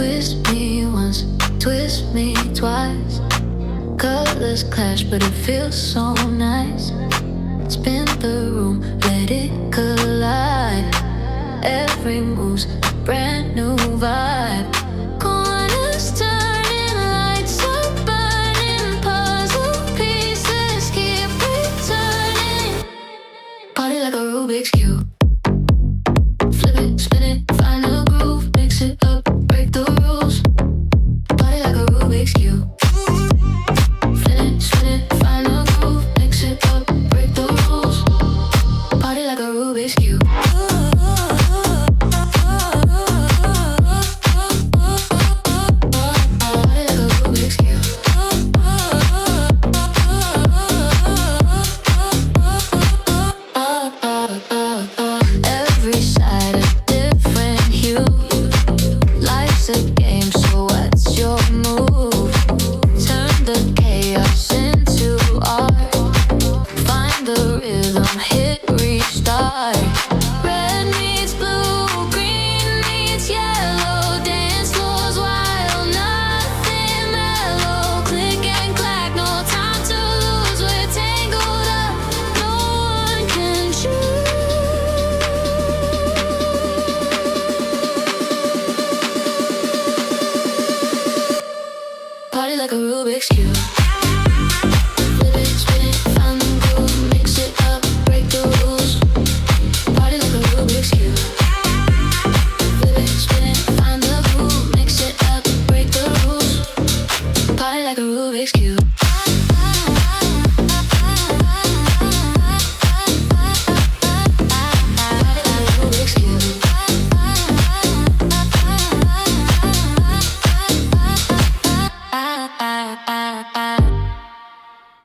Twist me once, twist me twice. Colors clash, but it feels so nice. Spin the room, let it collide. Every move's a brand new vibe. Corners turning, lights are burning. Puzzle pieces keep returning. Party like a Rubik's Cube. Flip it, spin it, find a groove. Mix it up, break the rules. Party like a Rubik's Cube. Flip it, spin it, find a groove. Mix it up, break the rules. Party like a Rubik's Cube. Party like a Rubik's